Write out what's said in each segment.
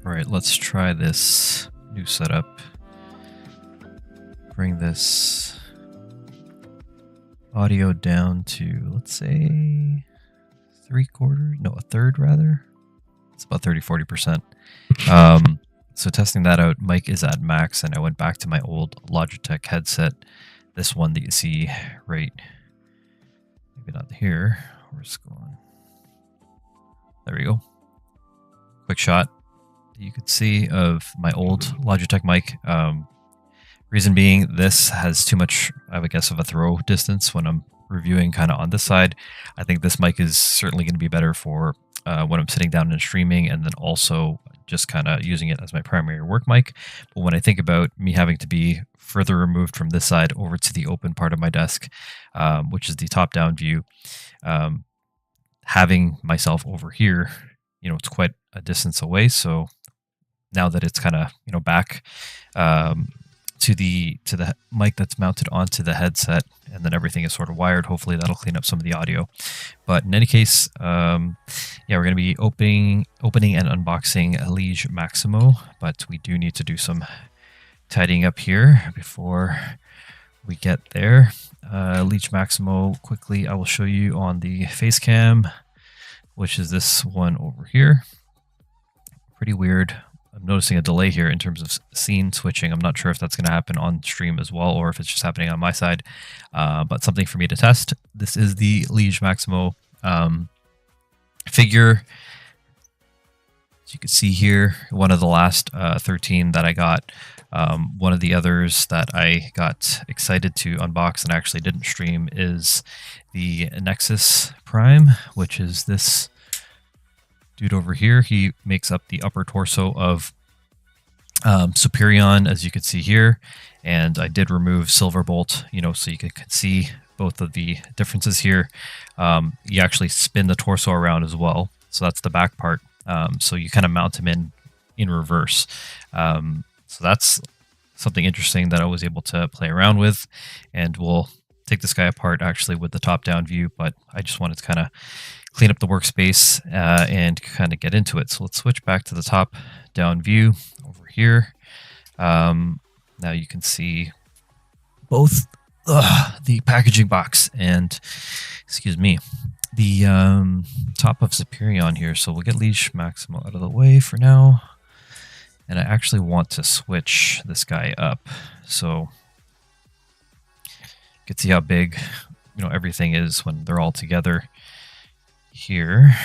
Alright, let's try this new setup. Bring this audio down to, let's say, a third rather. It's about 30-40%. So testing that out, mic is at max, and I went back to my old Logitech headset. This one that you see right, maybe not here. Where's it going? There we go. Quick shot you could see of my old Logitech mic. Reason being, this has too much, I would guess, of a throw distance when I'm reviewing kind of on this side. I think this mic is certainly going to be better for when I'm sitting down and streaming, and then also just kind of using it as my primary work mic. But when I think about me having to be further removed from this side over to the open part of my desk, which is the top-down view, having myself over here, it's quite a distance away. So now that it's kind of back to the mic that's mounted onto the headset, and then everything is sort of wired, hopefully that'll clean up some of the audio. But in any case, we're going to be opening and unboxing a Liege Maximo, but we do need to do some tidying up here before we get there. Liege Maximo, quickly I will show you on the face cam, which is this one over here. Pretty weird. I'm noticing a delay here in terms of scene switching. I'm not sure if that's going to happen on stream as well, or if it's just happening on my side, but something for me to test. This is the Liege Maximo figure. As you can see here, one of the last 13 that I got. One of the others that I got excited to unbox and actually didn't stream is the Nexus Prime, which is this dude over here. He makes up the upper torso of Superion, as you can see here, and I did remove Silverbolt, so you can see both of the differences here. You actually spin the torso around as well, so that's the back part. So you kind of mount him in reverse. So that's something interesting that I was able to play around with, and we'll take this guy apart actually with the top-down view, but I just wanted to kind of clean up the workspace and kind of get into it. So let's switch back to the top-down view over here. Now you can see both the packaging box and, excuse me, the top of Superion here. So we'll get Liege Maximo out of the way for now. And I actually want to switch this guy up, so you can see how big, everything is when they're all together here.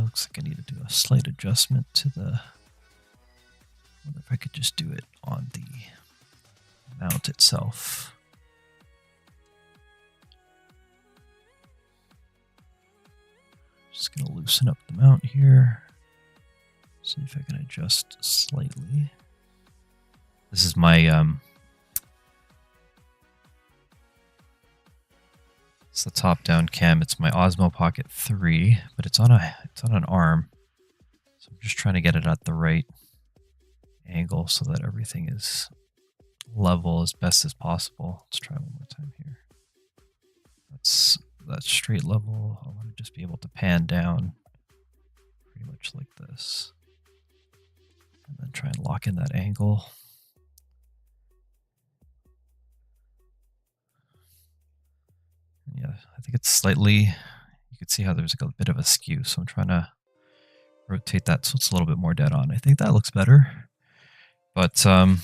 Looks like I need to do a slight adjustment to the. I wonder if I could just do it on the mount itself. Just gonna loosen up the mount here. See if I can adjust slightly. This is my it's the top-down cam. It's my Osmo Pocket 3, but it's on an arm. So I'm just trying to get it at the right angle so that everything is level as best as possible. Let's try one more time here. That's straight level. I want to just be able to pan down pretty much like this. And then try and lock in that angle. Yeah, I think it's slightly, you can see how there's like a bit of a skew. So I'm trying to rotate that so it's a little bit more dead on. I think that looks better. But yeah,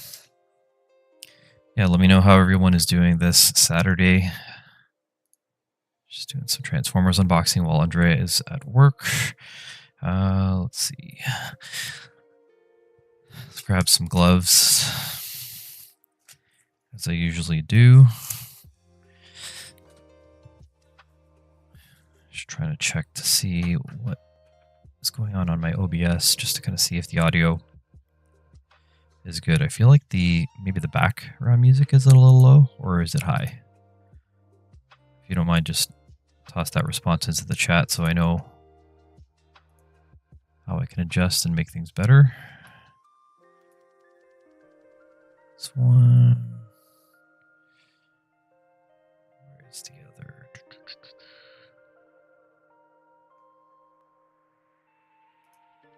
let me know how everyone is doing this Saturday. Just doing some Transformers unboxing while Andrea is at work. Let's see. Let's grab some gloves, as I usually do. Just trying to check to see what is going on my OBS, just to kind of see if the audio is good. I feel like maybe the background music is a little low, or is it high? If you don't mind, just toss that response into the chat so I know how I can adjust and make things better. This one. Where's the other?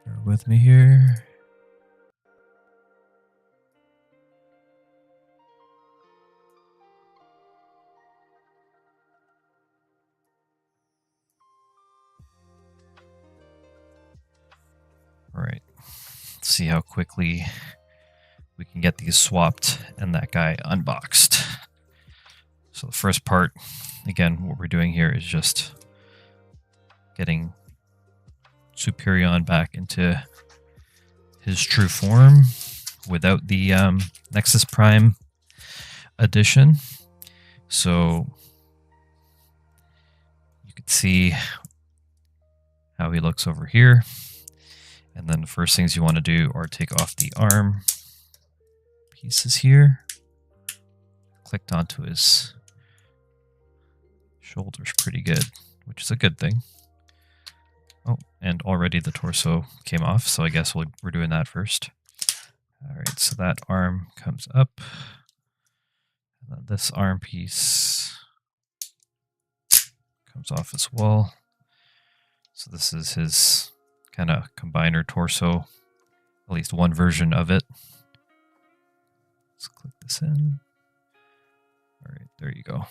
Bear with me here. see how quickly we can get these swapped and that guy unboxed. So the first part, again, what we're doing here is just getting Superion back into his true form without the Nexus Prime addition. So you can see how he looks over here. And then the first things you want to do are take off the arm pieces here. Clicked onto his shoulders pretty good, which is a good thing. Oh, and already the torso came off, so I guess we're doing that first. All right, so that arm comes up. And then this arm piece comes off as well. So this is his kind of combiner torso, at least one version of it. Let's click this in. All right, there you go.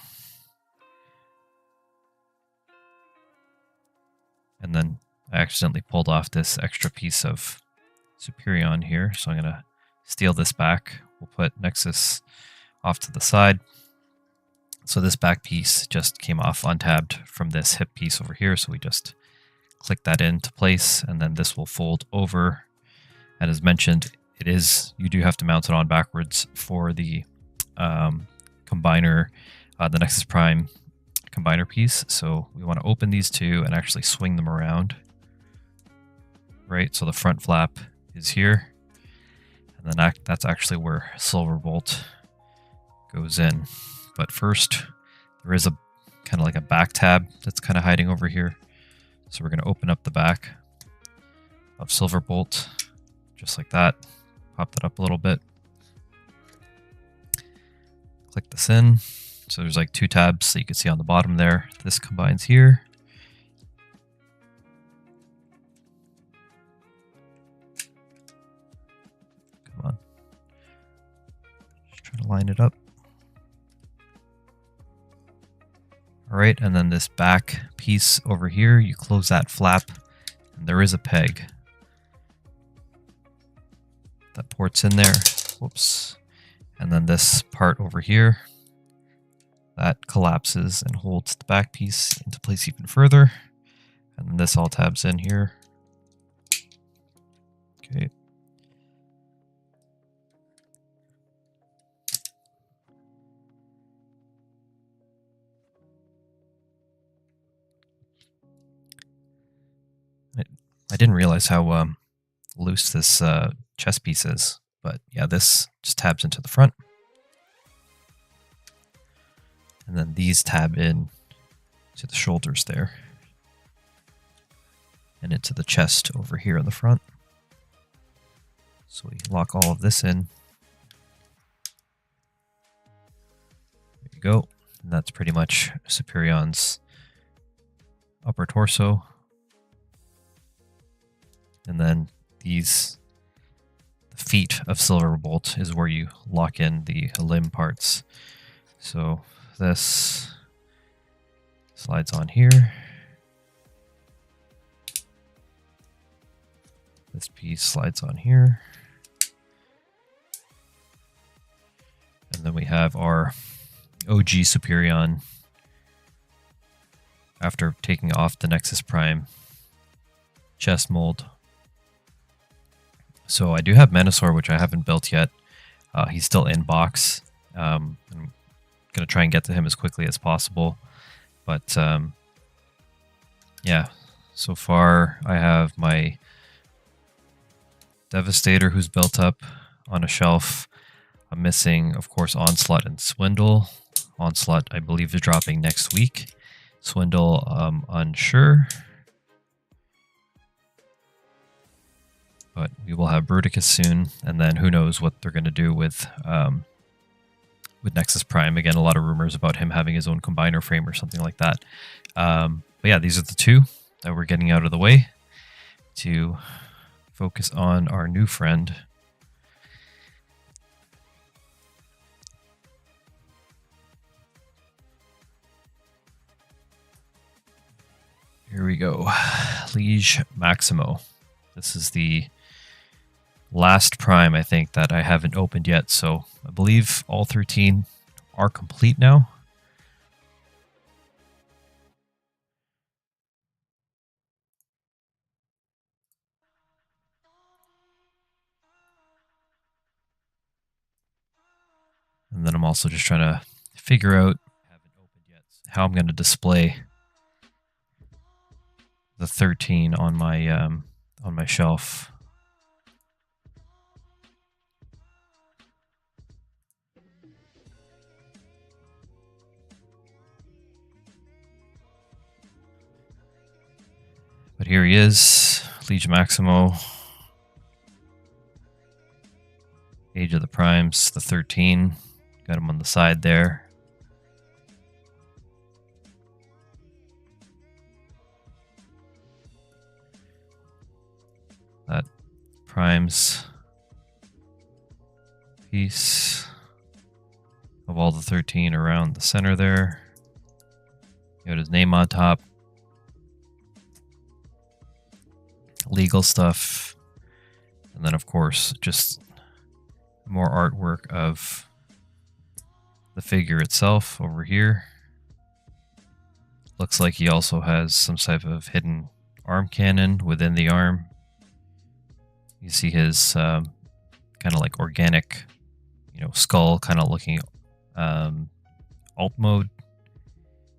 And then I accidentally pulled off this extra piece of Superion here, so I'm going to steal this back. We'll put Nexus off to the side. So this back piece just came off untabbed from this hip piece over here, so we just click that into place, and then this will fold over. And as mentioned, you do have to mount it on backwards for the combiner, the Nexus Prime combiner piece. So we want to open these two and actually swing them around. Right, so the front flap is here, and then that's actually where Silverbolt goes in. But first, there is a kind of like a back tab that's kind of hiding over here. So we're going to open up the back of Silverbolt, just like that. Pop that up a little bit. Click this in. So there's like two tabs that you can see on the bottom there. This combines here. Come on. Just trying to line it up. All right, and then this back piece over here, you close that flap, and there is a peg that ports in there. Whoops. And then this part over here, that collapses and holds the back piece into place even further. And then this all tabs in here. Okay. I didn't realize how loose this chest piece is, but yeah, this just tabs into the front. And then these tab in to the shoulders there. And into the chest over here in the front. So we lock all of this in. There you go. And that's pretty much Superion's upper torso. And then the feet of Silverbolt is where you lock in the limb parts. So this slides on here. This piece slides on here. And then we have our OG Superion after taking off the Nexus Prime chest mold. So I do have Menasor, which I haven't built yet. He's still in box. I'm going to try and get to him as quickly as possible. But yeah, so far I have my Devastator who's built up on a shelf. I'm missing, of course, Onslaught and Swindle. Onslaught, I believe, is dropping next week. Swindle, unsure. But we will have Bruticus soon, and then who knows what they're going to do with Nexus Prime. Again, a lot of rumors about him having his own combiner frame or something like that. But yeah, these are the two that we're getting out of the way to focus on our new friend. Here we go. Liege Maximo. This is the last prime, I think, that I haven't opened yet. So I believe all 13 are complete now. And then I'm also just trying to figure out how I'm going to display the 13 on my shelf. But here he is, Liege Maximo. Age of the Primes, the 13. Got him on the side there. That Primes piece of all the 13 around the center there. Got his name on top. Legal stuff. And then, of course, just more artwork of the figure itself over here. Looks like he also has some type of hidden arm cannon within the arm. You see his kind of like organic, skull kind of looking alt mode.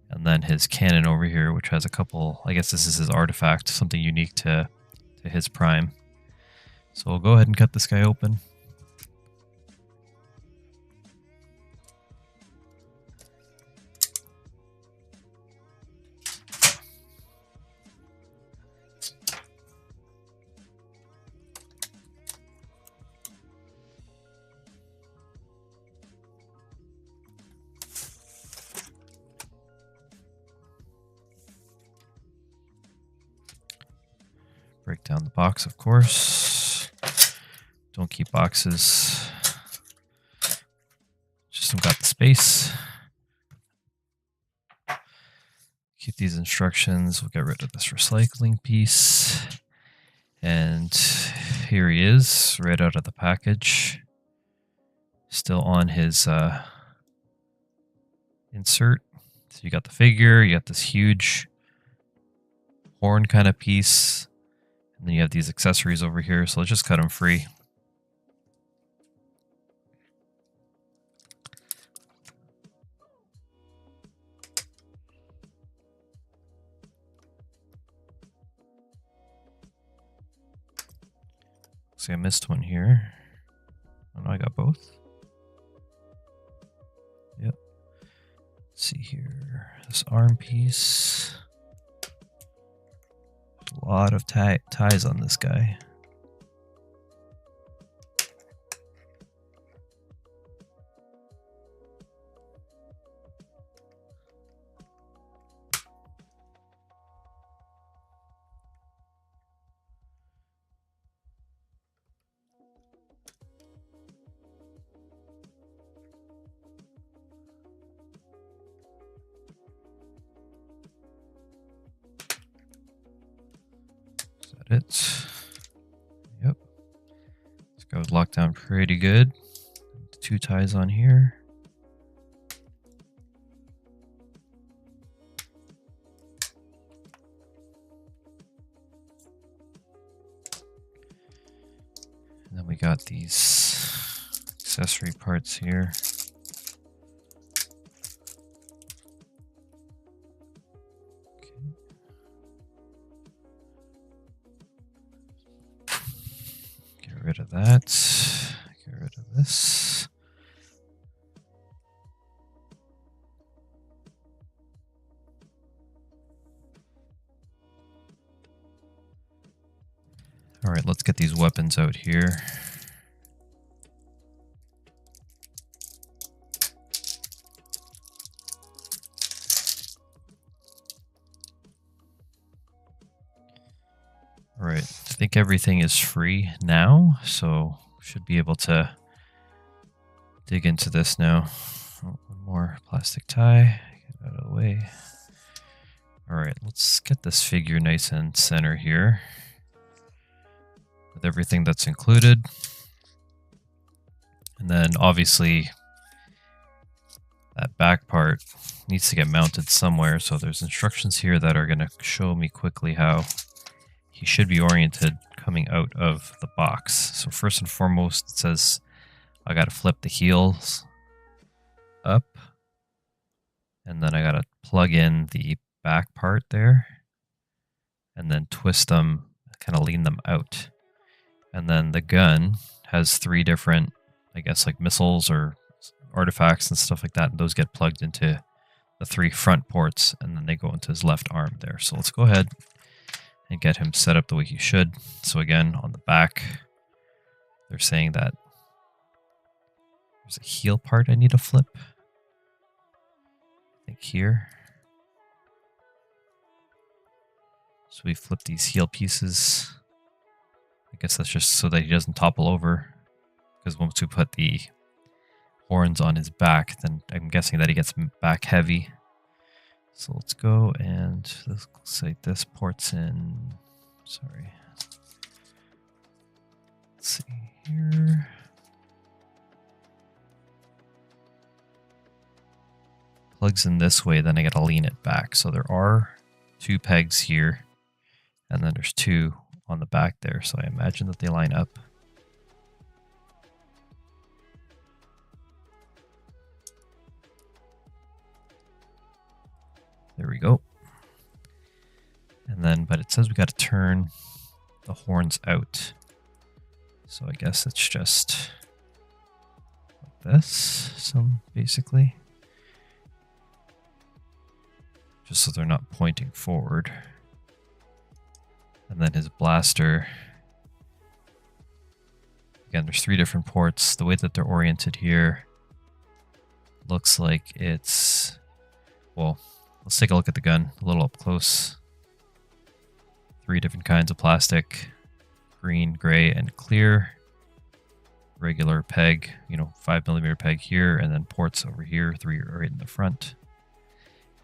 And then his cannon over here, which has a couple, I guess this is his artifact, something unique to his prime. So we'll go ahead and cut this guy open. Break down the box, of course. Don't keep boxes. Just don't got the space. Keep these instructions. We'll get rid of this recycling piece. And here he is, right out of the package. Still on his insert. So you got the figure, you got this huge horn kind of piece. And then you have these accessories over here, so let's just cut them free. See, I missed one here. Oh no, I got both. Yep. Let's see here. This arm piece. A lot of ties on this guy. It. Yep. This guy was locked down pretty good. 2 ties on here. And then we got these accessory parts here. Get rid of that. Get rid of this. All right, let's get these weapons out here. All right, I think everything is free now, so should be able to dig into this now. Oh, one more plastic tie, get out of the way. All right, let's get this figure nice and center here. with everything that's included. And then obviously that back part needs to get mounted somewhere. So there's instructions here that are going to show me quickly how he should be oriented coming out of the box. So first and foremost, it says I got to flip the heels up, and then I got to plug in the back part there, and then twist them, kind of lean them out. And then the gun has 3 different, I guess, like missiles or artifacts and stuff like that, and those get plugged into the 3 front ports, and then they go into his left arm there. So let's go ahead and get him set up the way he should. So again, on the back, they're saying that there's a heel part I need to flip. I think here. So we flip these heel pieces. I guess that's just so that he doesn't topple over. Because once we put the horns on his back, then I'm guessing that he gets back heavy. So let's go and let's say this port's in. Sorry. Let's see here. Plugs in this way, then I gotta lean it back. So there are 2 pegs here, and then there's 2 on the back there. So I imagine that they line up. There we go. And then, but it says we got to turn the horns out. So I guess it's just like this, basically. Just so they're not pointing forward. And then his blaster. Again, there's 3 different ports. The way that they're oriented here looks like it's, well, let's take a look at the gun a little up close. 3 different kinds of plastic: green, gray, and clear. Regular peg, 5mm peg here, and then ports over here, 3 right in the front.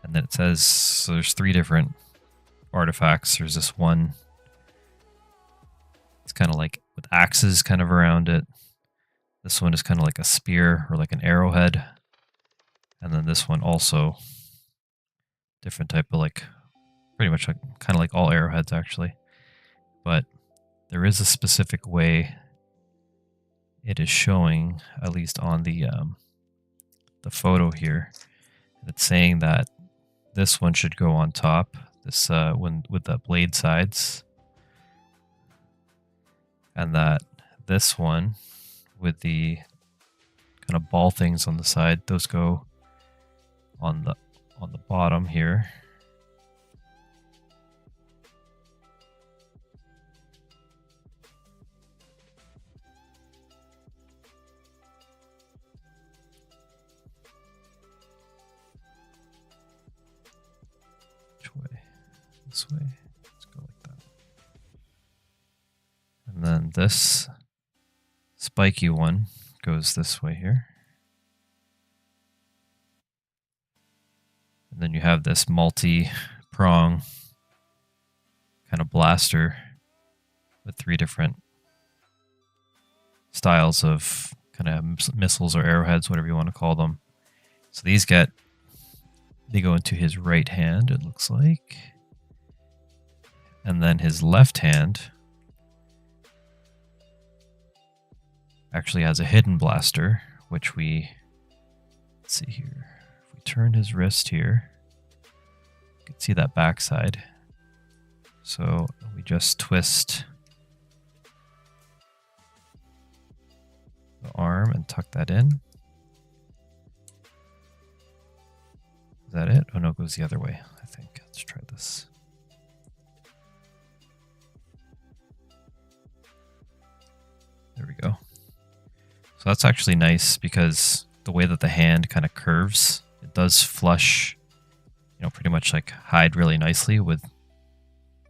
And then it says, so there's 3 different artifacts. There's this one, it's kind of like with axes kind of around it. This one is kind of like a spear or like an arrowhead. And then this one also, different type of like, pretty much like, kind of like all arrowheads actually. But there is a specific way it is showing, at least on the photo here. It's saying that this one should go on top, this one with the blade sides, and that this one with the kind of ball things on the side, those go on the bottom here. Which way? This way. Let's go like that. And then this spiky one goes this way here. And then you have this multi-prong kind of blaster with 3 different styles of kind of missiles or arrowheads, whatever you want to call them. So these they go into his right hand, it looks like. And then his left hand actually has a hidden blaster, which let's see here. If we turn his wrist here, you can see that backside. So we just twist the arm and tuck that in. Is that it? Oh no, it goes the other way, I think. Let's try this. There we go. So that's actually nice because the way that the hand kind of curves, it does flush, pretty much like hide really nicely with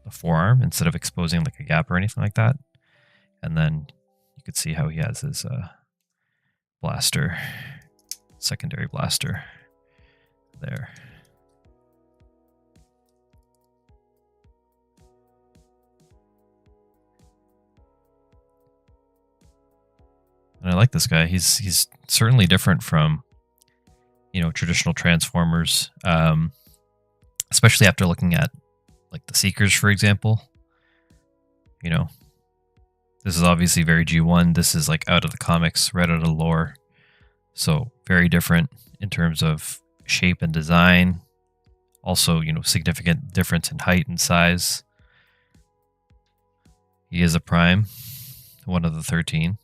the forearm instead of exposing like a gap or anything like that. And then you could see how he has his blaster, secondary blaster there. And I like this guy. He's certainly different from, you know, traditional Transformers, especially after looking at like the Seekers, for example. You know, this is obviously very G1. This is like out of the comics, right out of the lore. So very different in terms of shape and design. Also, you know, significant difference in height and size. He is a Prime, one of the 13.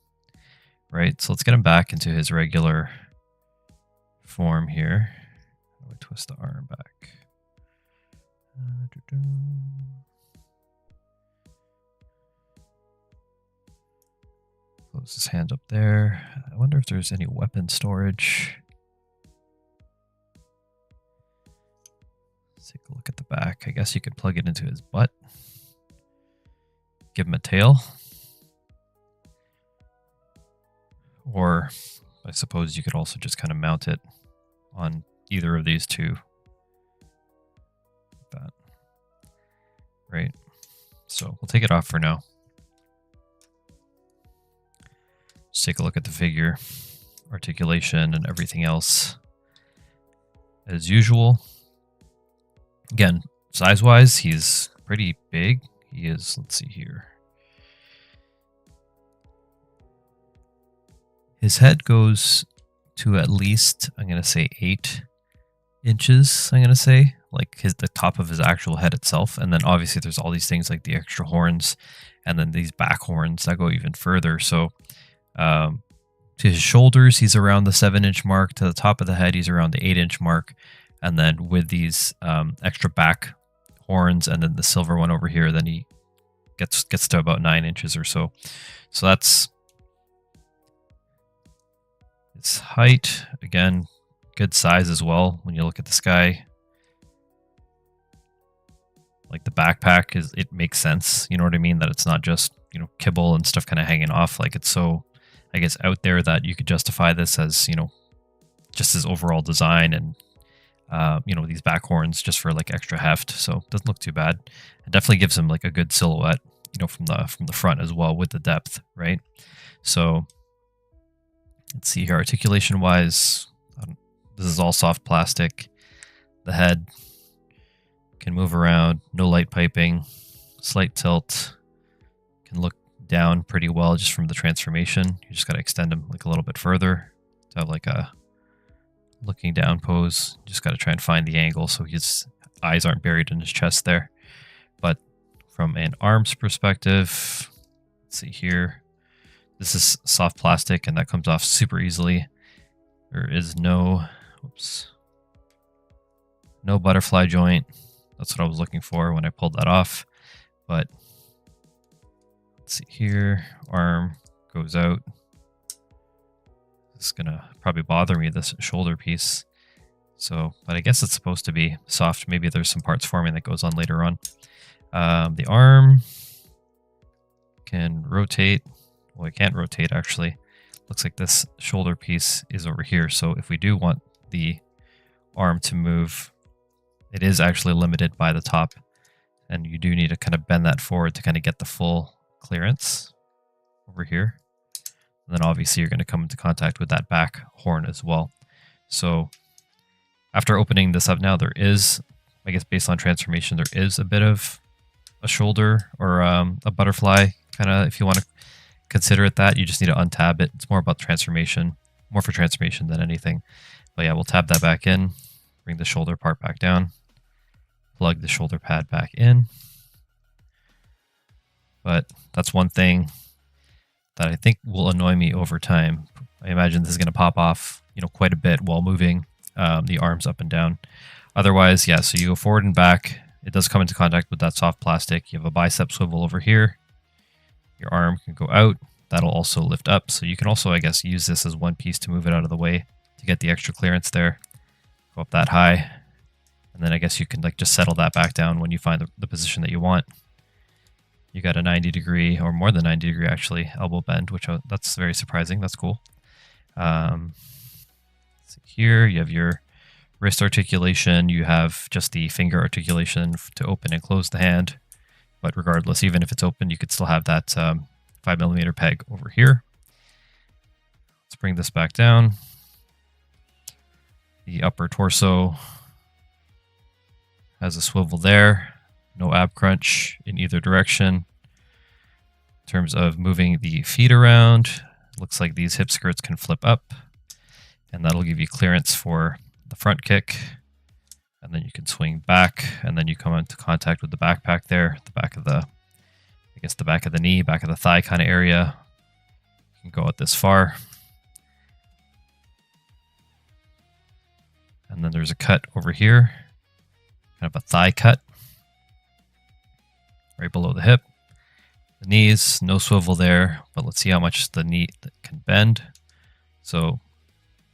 Right, so let's get him back into his regular form here. How do I twist the arm back? Close his hand up there. I wonder if there's any weapon storage. Let's take a look at the back. I guess you could plug it into his butt. Give him a tail. Or I suppose you could also just kind of mount it on either of these two. Like that. Right. So we'll take it off for now. Just take a look at the figure, articulation, and everything else as usual. Again, size-wise, he's pretty big. He is, let's see here. His head goes to at least, I'm going to say 8 inches, I'm going to say, like the top of his actual head itself. And then obviously there's all these things like the extra horns and then these back horns that go even further. So to his shoulders, he's around the 7-inch mark. To the top of the head, he's around the 8-inch mark. And then with these extra back horns and then the silver one over here, then he gets to about 9 inches or so. So that's its height. Again, good size as well. When you look at this guy, like the backpack it makes sense. You know what I mean? That it's not just, you know, kibble and stuff kind of hanging off. Like it's so, I guess, out there that you could justify this as, you know, just his overall design and, you know, these back horns just for like extra heft. So it doesn't look too bad. It definitely gives him like a good silhouette, you know, from the front as well with the depth, right? So let's see here, articulation wise, this is all soft plastic. The head can move around, no light piping, slight tilt, can look down pretty well just from the transformation. You just got to extend him like a little bit further to have like a looking down pose. Just got to try and find the angle so his eyes aren't buried in his chest there. But from an arms perspective, let's see here. This is soft plastic and that comes off super easily. There is no butterfly joint. That's what I was looking for when I pulled that off. But let's see here. Arm goes out. It's gonna probably bother me, this shoulder piece. So, but I guess it's supposed to be soft. Maybe there's some parts forming that goes on later on. The arm can rotate. Well, it can't rotate actually. Looks like this shoulder piece is over here. So if we do want the arm to move, it is actually limited by the top. And you do need to kind of bend that forward to kind of get the full clearance over here. And then obviously you're going to come into contact with that back horn as well. So after opening this up now, there is, I guess based on transformation, there is a bit of a shoulder or a butterfly kind of, if you want to consider it that. You just need to untab it. It's more about transformation, more for transformation than anything. But yeah, we'll tab that back in, bring the shoulder part back down, plug the shoulder pad back in. But that's one thing that I think will annoy me over time. I imagine this is going to pop off, you know, quite a bit while moving the arms up and down. Otherwise, yeah, so you go forward and back. It does come into contact with that soft plastic. You have a bicep swivel over here. Your arm can go out. That'll also lift up. So you can also, I guess, use this as one piece to move it out of the way to get the extra clearance there. Go up that high. And then I guess you can like just settle that back down when you find the position that you want. You got a 90 degree or more than 90 degree actually elbow bend, which that's very surprising. That's cool. Here you have your wrist articulation. You have just the finger articulation to open and close the hand. But regardless, even if it's open, you could still have that 5mm peg over here. Let's bring this back down. The upper torso has a swivel there. No ab crunch in either direction. In terms of moving the feet around, looks like these hip skirts can flip up, and that'll give you clearance for the front kick. And then you can swing back, and then you come into contact with the backpack there, the back of the, I guess the back of the knee, back of the thigh kind of area. You can go out this far. And then there's a cut over here, kind of a thigh cut, right below the hip. The knees, no swivel there, but let's see how much the knee can bend. So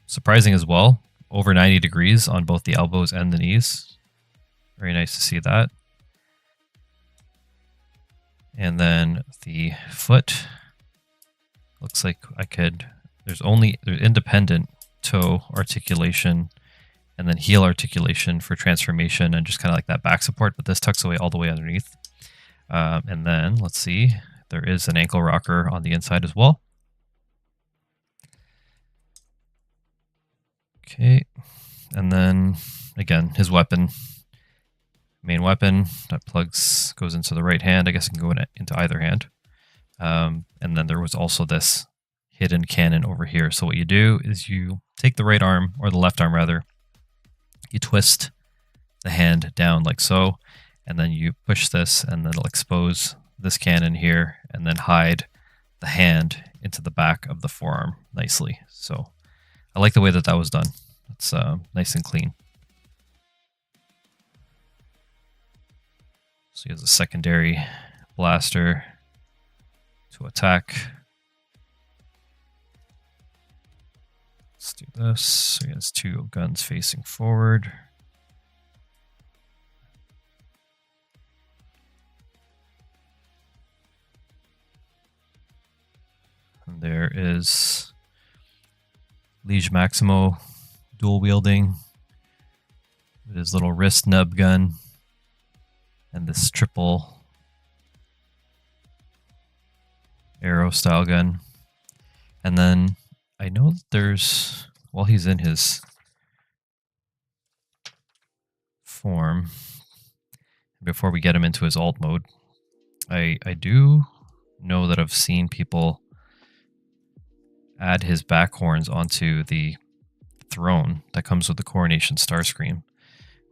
surprising as well, over 90 degrees on both the elbows and the knees. Very nice to see that. And then the foot, looks like I could, there's independent toe articulation and then heel articulation for transformation and just kind of like that back support, but this tucks away all the way underneath. And then let's see, there is an ankle rocker on the inside as well. Okay, and then again, his weapon, main weapon that goes into the right hand. I guess it can go into either hand. And then there was also this hidden cannon over here. So what you do is you take the right arm, or the left arm rather, you twist the hand down like so, and then you push this, and then it'll expose this cannon here, and then hide the hand into the back of the forearm nicely. So I like the way that was done. It's nice and clean. So he has a secondary blaster to attack. Let's do this. So he has two guns facing forward. And there is Liege Maximo dual wielding with his little wrist nub gun and this triple arrow style gun. And then I know that there's, while he's in his form, before we get him into his alt mode, I do know that I've seen people add his back horns onto the throne that comes with the Coronation Starscream,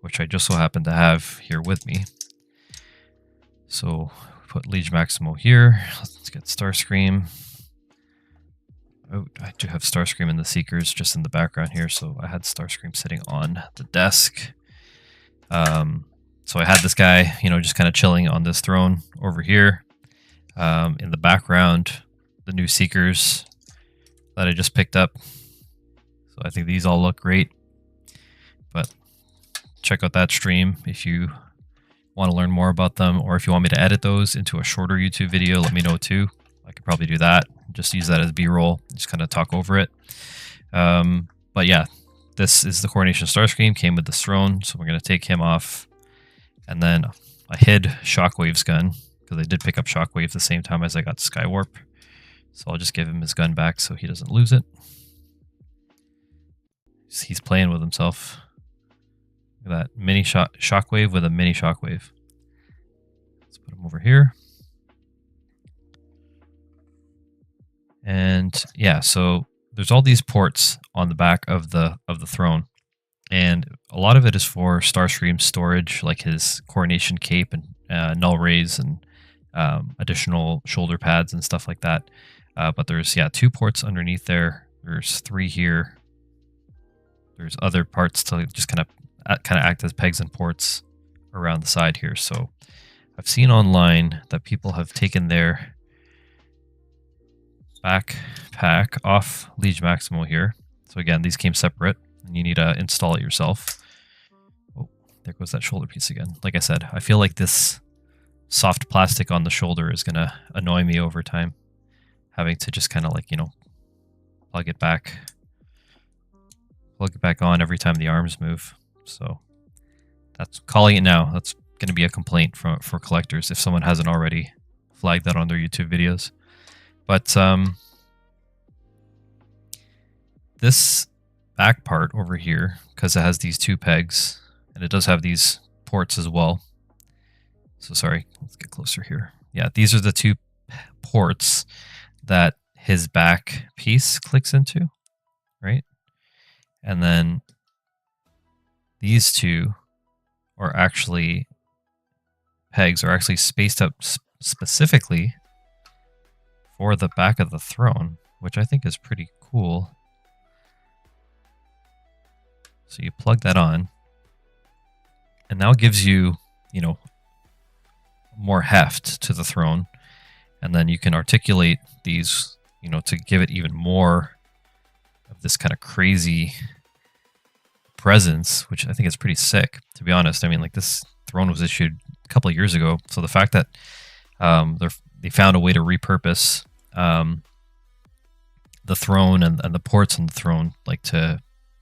which I just so happen to have here with me. So put Liege Maximo here. Let's get Starscream. Oh, I do have Starscream in the Seekers just in the background here, so I had Starscream sitting on the desk. So I had this guy, you know, just kind of chilling on this throne over here. In the background, the new Seekers that I just picked up. So I think these all look great. But check out that stream if you want to learn more about them, or if you want me to edit those into a shorter YouTube video, let me know too. I could probably do that. Just use that as B-roll, just kind of talk over it. But yeah, this is the Coronation Starscream, came with this throne, so we're going to take him off. And then I hid Shockwave's gun, because I did pick up Shockwave at the same time as I got Skywarp. So I'll just give him his gun back so he doesn't lose it. He's playing with himself. Look at that, mini Shockwave with a mini Shockwave. Let's put him over here. And yeah, so there's all these ports on the back of the throne, and a lot of it is for Starscream storage, like his Coronation cape and null rays and additional shoulder pads and stuff like that. But there's 2 ports underneath there. There's 3 here. There's other parts to just kind of act as pegs and ports around the side here. So I've seen online that people have taken their backpack off Liege Maximo here. So again, these came separate, and you need to install it yourself. Oh, there goes that shoulder piece again. Like I said, I feel like this soft plastic on the shoulder is going to annoy me over time, having to just kind of like, you know, plug it back on every time the arms move. So that's calling it now. That's going to be a complaint for collectors if someone hasn't already flagged that on their YouTube videos. But this back part over here, because it has these two pegs, and it does have these ports as well. So sorry, let's get closer here. Yeah, these are the two ports that his back piece clicks into, right? And then these two are actually pegs, are actually spaced up specifically for the back of the throne, which I think is pretty cool. So you plug that on, and now it gives you, you know, more heft to the throne. And then you can articulate these, you know, to give it even more of this kind of crazy presence, which I think is pretty sick, to be honest. I mean, like, this throne was issued a couple of years ago, so the fact that they found a way to repurpose the throne and the ports on the throne, like, to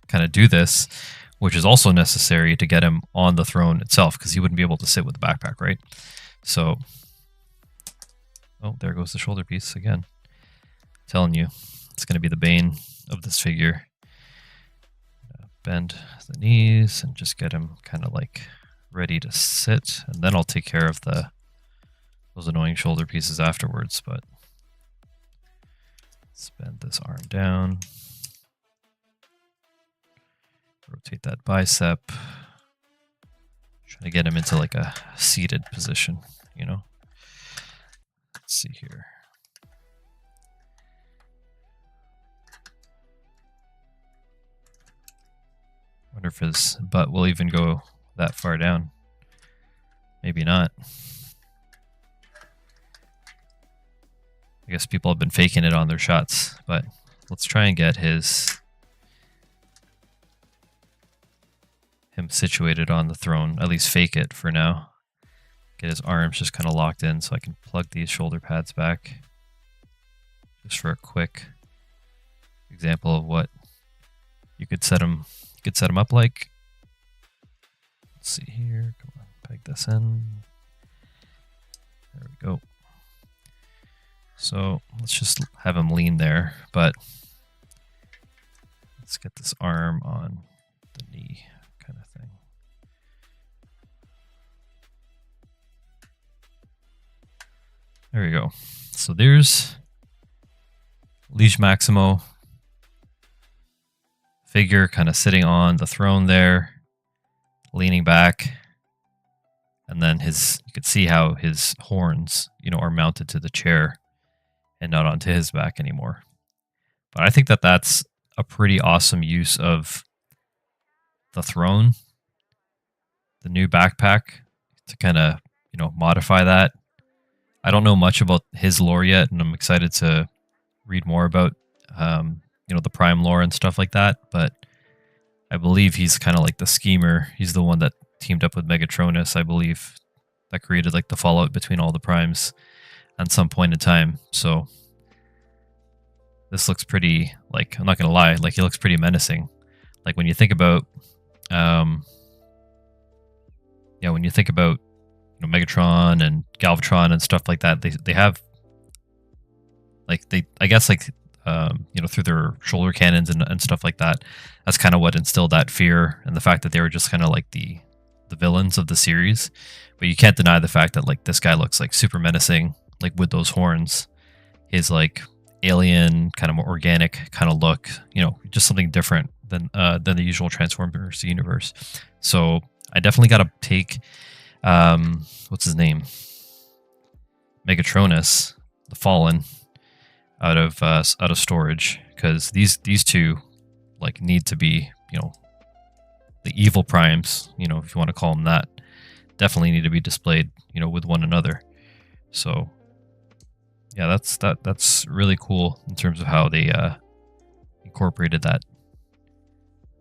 kind of do this, which is also necessary to get him on the throne itself, because he wouldn't be able to sit with the backpack, right? So, oh, there goes the shoulder piece again. I'm telling you, it's going to be the bane of this figure. Bend the knees and just get him kind of like ready to sit, and then I'll take care of those annoying shoulder pieces afterwards. But let's bend this arm down, rotate that bicep, trying to get him into like a seated position, you know. Let's see here. Wonder if his butt will even go that far down. Maybe not. I guess people have been faking it on their shots, but let's try and get him situated on the throne. At least fake it for now. Get his arms just kind of locked in so I can plug these shoulder pads back. Just for a quick example of what you could set him up like. Let's see here. Come on, peg this in. There we go. So let's just have him lean there, but let's get this arm on the knee kind of thing. There we go. So there's Liege Maximo figure kind of sitting on the throne there, leaning back, and then you could see how his horns, you know, are mounted to the chair and not onto his back anymore. But I think that that's a pretty awesome use of the throne, the new backpack, to kind of, you know, modify that. I don't know much about his lore yet, and I'm excited to read more about you know, the Prime lore and stuff like that, but I believe he's kind of like the schemer. He's the one that teamed up with Megatronus, I believe, that created like the fallout between all the Primes at some point in time. So this looks pretty, like, I'm not gonna lie, like, he looks pretty menacing. Like, when you think about yeah, when you think about, you know, Megatron and Galvatron and stuff like that, they have, like, I guess, like, you know, through their shoulder cannons and stuff like that, that's kind of what instilled that fear, and the fact that they were just kind of like the villains of the series. But you can't deny the fact that, like, this guy looks like super menacing, like, with those horns, his like alien kind of more organic kind of look, you know, just something different than the usual Transformers universe. So I definitely got to take what's his name, Megatronus, the Fallen, out of storage, because these two, like, need to be, you know, the evil primes, you know, if you want to call them that, definitely need to be displayed, you know, with one another. So yeah, that's really cool in terms of how they incorporated that.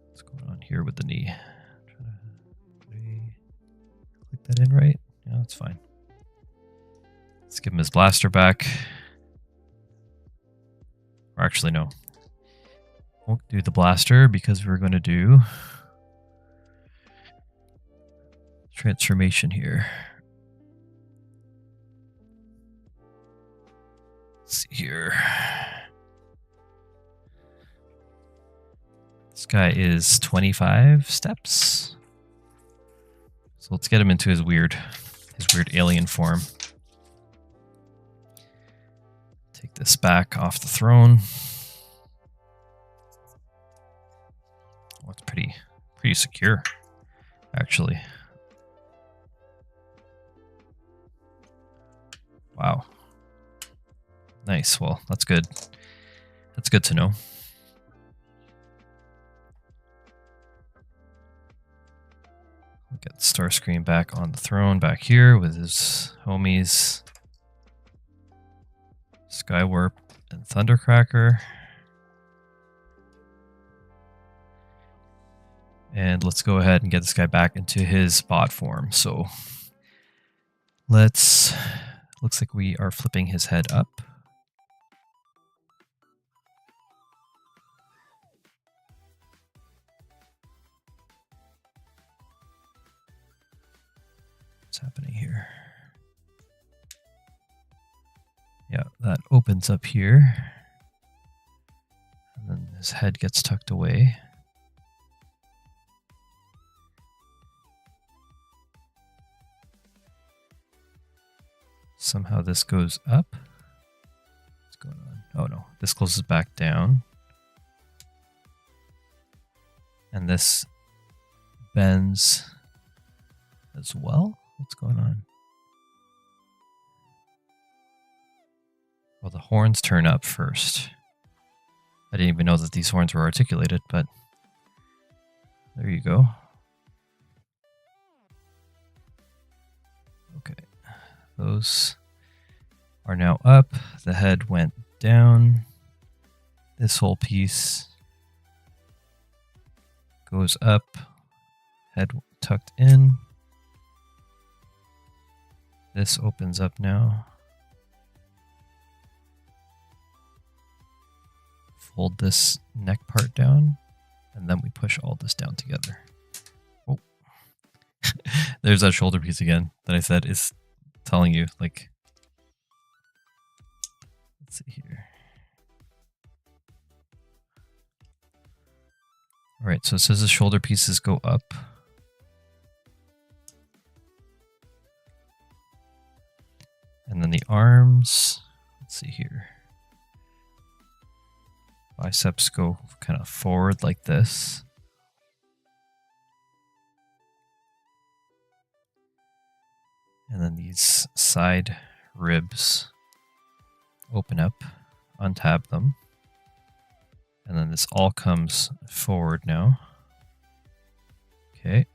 What's going on here with the knee? Click that in right? Yeah, that's fine. Let's give him his blaster back. Or actually, no. Won't do the blaster because we're going to do transformation here. Let's see here. guy is 25 steps. So let's get him into his weird alien form. Take this back off the throne. Oh, it's pretty secure, actually. Wow. Nice. Well, that's good. That's good to know. We'll get Starscream back on the throne back here with his homies Skywarp and Thundercracker. And let's go ahead and get this guy back into his bot form. So looks like we are flipping his head up. What's happening here? Yeah, that opens up here. And then his head gets tucked away. Somehow this goes up. What's going on? Oh no, this closes back down. And this bends as well. What's going on? Well, the horns turn up first. I didn't even know that these horns were articulated, but there you go. Okay. Those are now up. The head went down. This whole piece goes up. Head tucked in. This opens up now. Fold this neck part down, and then we push all this down together. Oh, there's that shoulder piece again that I said is telling you, like, let's see here. All right, so it says the shoulder pieces go up. And then the arms, let's see here. Biceps go kind of forward like this. And then these side ribs open up, untab them. And then this all comes forward now. Okay.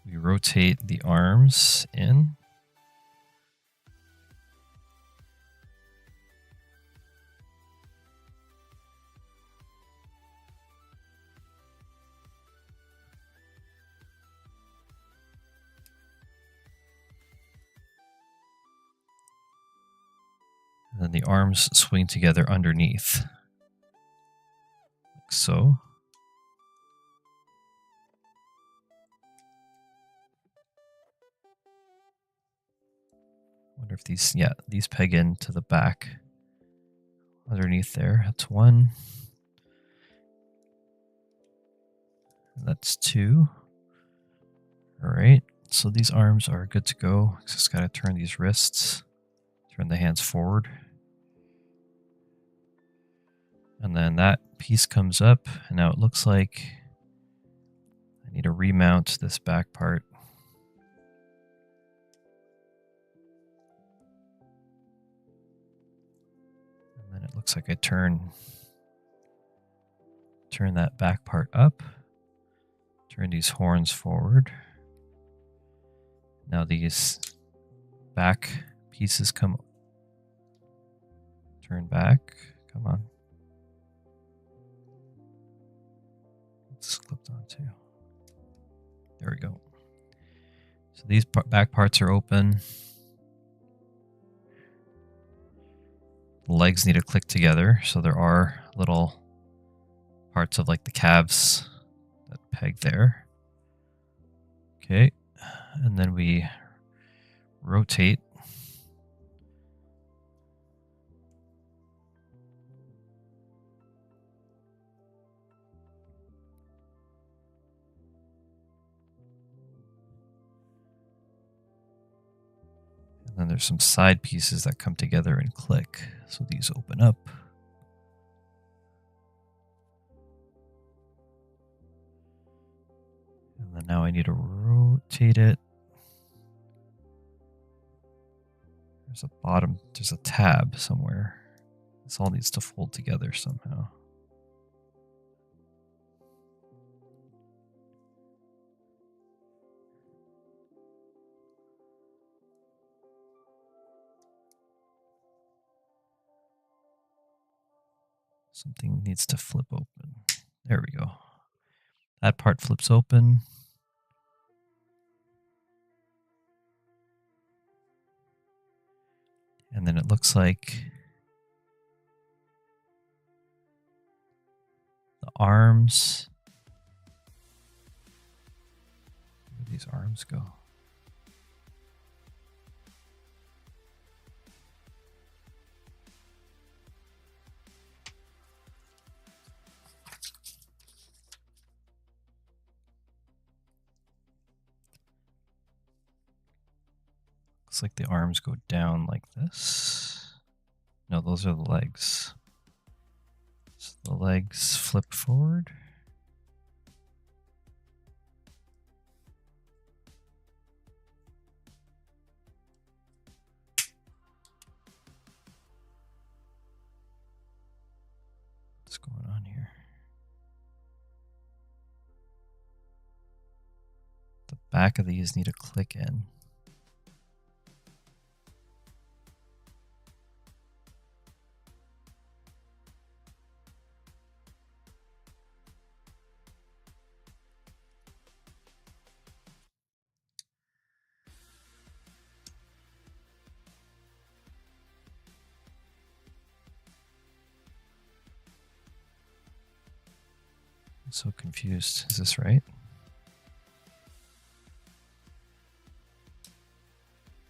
We rotate the arms in. And then the arms swing together underneath, like so. Wonder if these peg into the back underneath there. That's one. And that's two. All right, so these arms are good to go. Just gotta turn these wrists, turn the hands forward. And then that piece comes up, and now it looks like I need to remount this back part. And then it looks like I turn that back part up, turn these horns forward. Now these back pieces turn back. Come on. It's clipped on too. There we go. So these back parts are open. The legs need to click together, so there are little parts of like the calves that peg there. Okay, and then we rotate then there's some side pieces that come together and click. So these open up. And then now I need to rotate it. There's a tab somewhere. This all needs to fold together somehow. Something needs to flip open. There we go. That part flips open. And then it looks like the arms. Where do these arms go? Looks like the arms go down like this. No, those are the legs. So the legs flip forward. What's going on here? The back of these need to click in. I'm so confused. Is this right?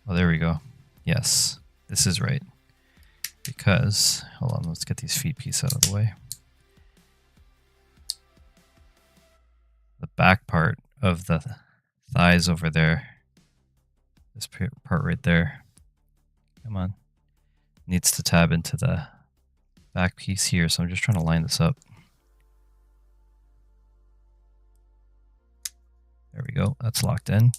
Oh, there we go. Yes, this is right. Because, hold on, let's get these feet pieces out of the way. The back part of the thighs over there, this part right there, come on, needs to tab into the back piece here. So I'm just trying to line this up. There we go. That's locked in.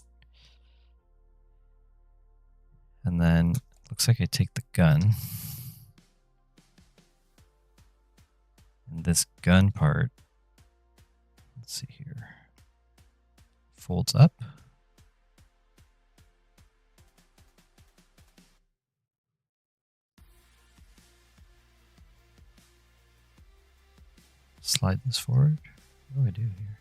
And then looks like I take the gun. And this gun part, let's see here, folds up. Slide this forward. What do I do here?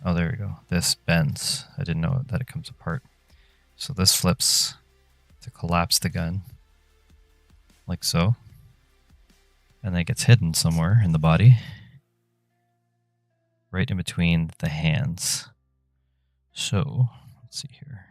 Oh, there we go. This bends. I didn't know that it comes apart. So this flips to collapse the gun, like so. And then it gets hidden somewhere in the body, right in between the hands. So, let's see here.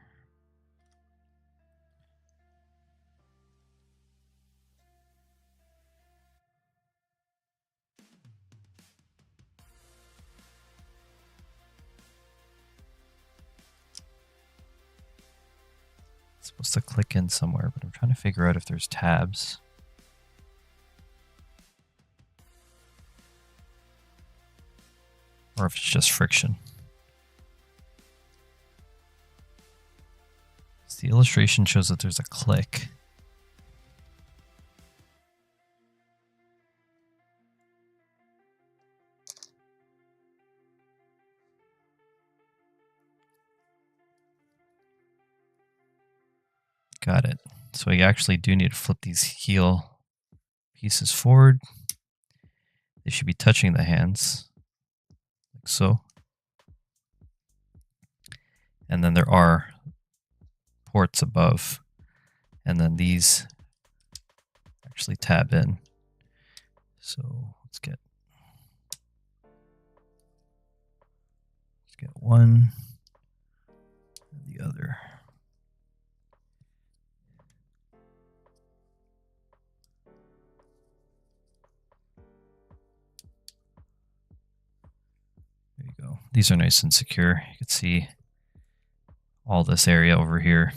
It's supposed to click in somewhere, but I'm trying to figure out if there's tabs. Or if it's just friction. So the illustration shows that there's a click. Got it. So we actually do need to flip these heel pieces forward. They should be touching the hands, like so. And then there are ports above. And then these actually tab in. So let's get one and the other. There you go. these are nice and secure. You can see all this area over here.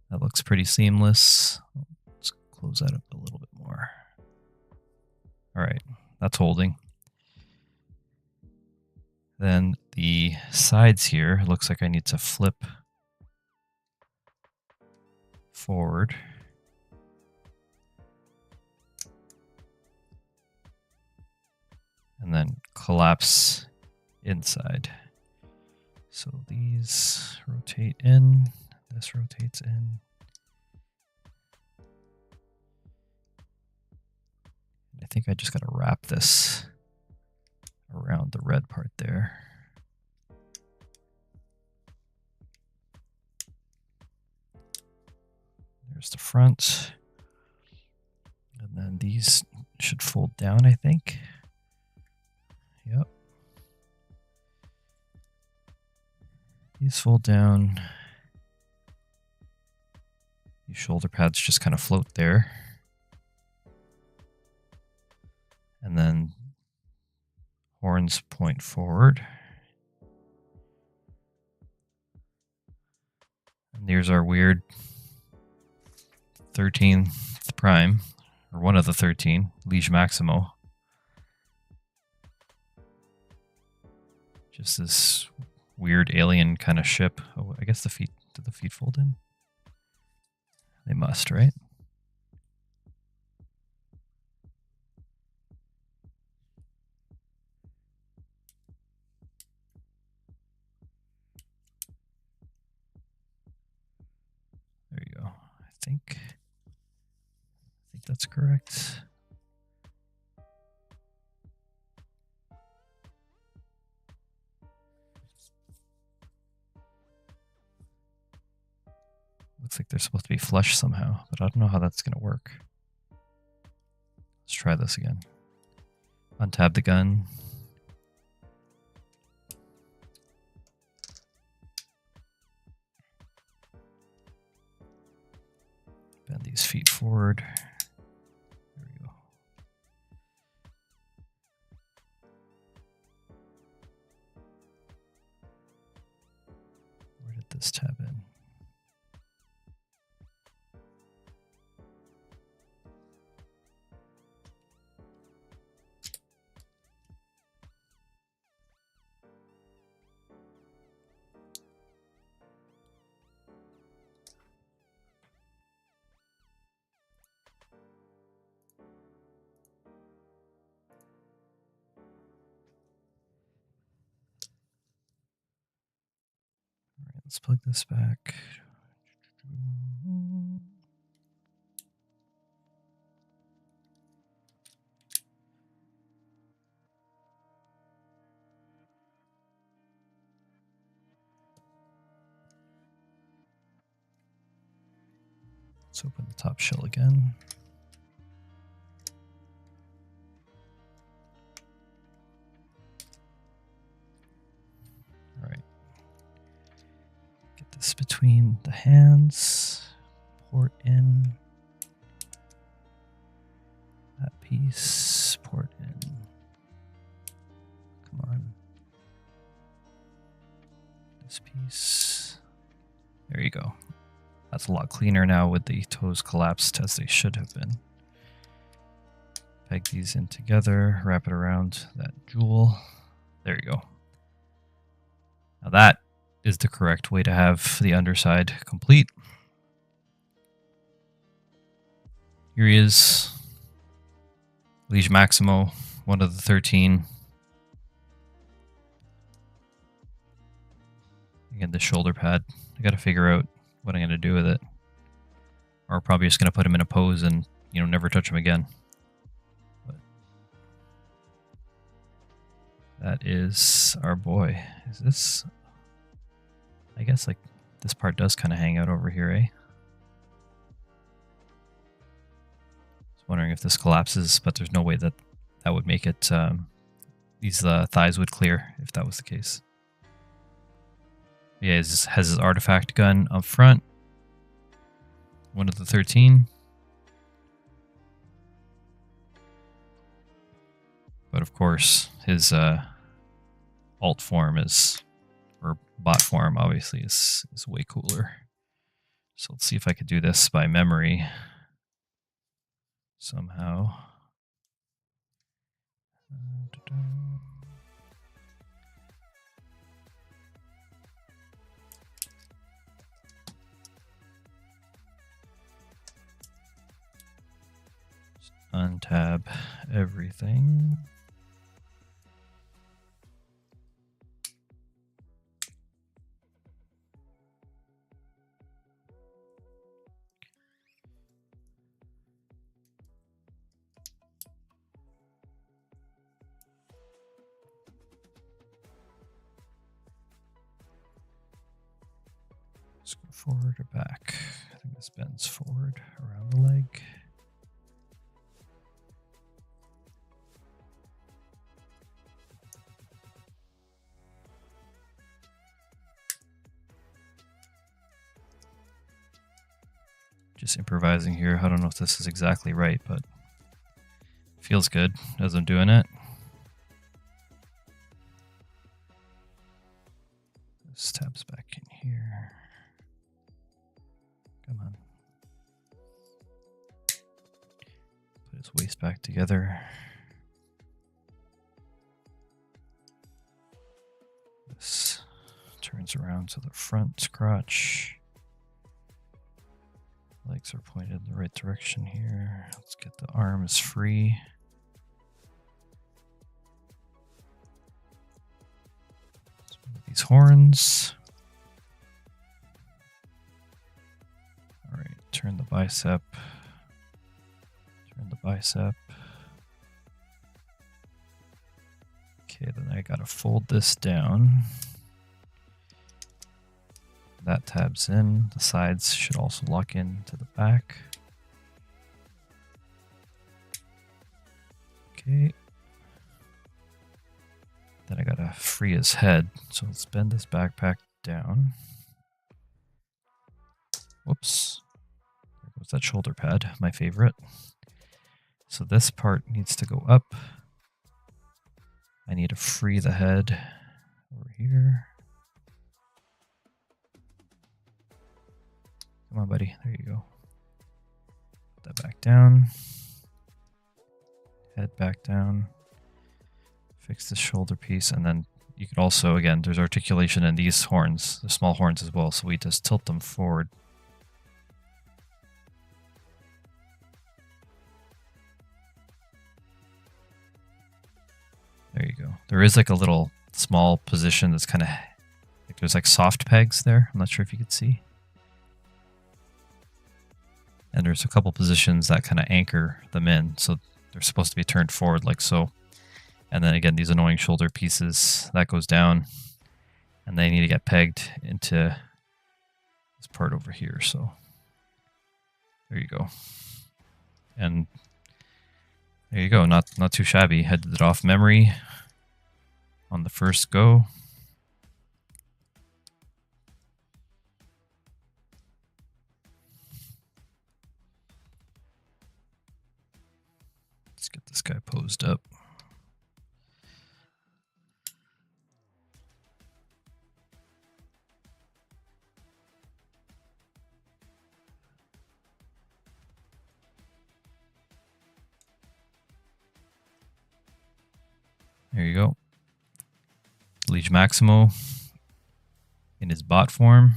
That looks pretty seamless. Let's close that up a little bit more. All right, that's holding. Then the sides here, looks like I need to flip forward. And then collapse inside. So these rotate in, this rotates in. I think I just got to wrap this around the red part there. There's the front. And then these should fold down, I think. Yep. These fold down. These shoulder pads just kind of float there. And then horns point forward. And there's our weird 13th prime, or one of the 13, Liege Maximo. Just this weird alien kind of ship. Oh, I guess the feet, did the feet fold in? They must, right? There you go. I think that's correct. Looks like they're supposed to be flush somehow, but I don't know how that's going to work. Let's try this again. Untab the gun. Bend these feet forward. There we go. Where did this tab in? Let's plug this back. Let's open the top shell again. All right. Get this between the hands. Port in. That piece. Port in. Come on. This piece. There you go. That's a lot cleaner now with the toes collapsed as they should have been. Peg these in together, wrap it around that jewel. There you go. Now that is the correct way to have the underside complete. Here he is. Liege Maximo, one of the 13. Again, the shoulder pad. I got to figure out what I'm going to do with it. Or probably just going to put him in a pose and, you know, never touch him again. But that is our boy. Is this... I guess, like, this part does kind of hang out over here, eh? I was wondering if this collapses, but there's no way that that would make it... these thighs would clear if that was the case. Yeah, he has his artifact gun up front. One of the 13. But of course, his alt form is, or bot form obviously is way cooler. So let's see if I could do this by memory somehow. Just untab everything. Let's go forward or back. I think this bends forward around the leg. Just improvising here. I don't know if this is exactly right, but it feels good as I'm doing it. This tabs back in here. Come on. Put his waist back together. This turns around to the front crotch. Legs are pointed in the right direction here. Let's get the arms free. Let's move these horns. All right, turn the bicep. Turn the bicep. Okay, then I gotta fold this down. That tabs in. The sides should also lock in to the back. Okay. Then I gotta free his head. So let's bend this backpack down. Whoops. There goes that shoulder pad, my favorite. So this part needs to go up. I need to free the head over here. Come on, buddy. There you go. Put that back down. Head back down. Fix the shoulder piece. And then you could also, again, there's articulation in these horns, the small horns as well. So we just tilt them forward. There you go. There is like a little small position that's kind of, like there's like soft pegs there. I'm not sure if you could see. And there's a couple positions that kind of anchor them in. So they're supposed to be turned forward like so. And then again, these annoying shoulder pieces, that goes down. And they need to get pegged into this part over here. So there you go. And there you go. Not too shabby. Had it off memory on the first go. Let's get this guy posed up. There you go. Liege Maximo in his bot form.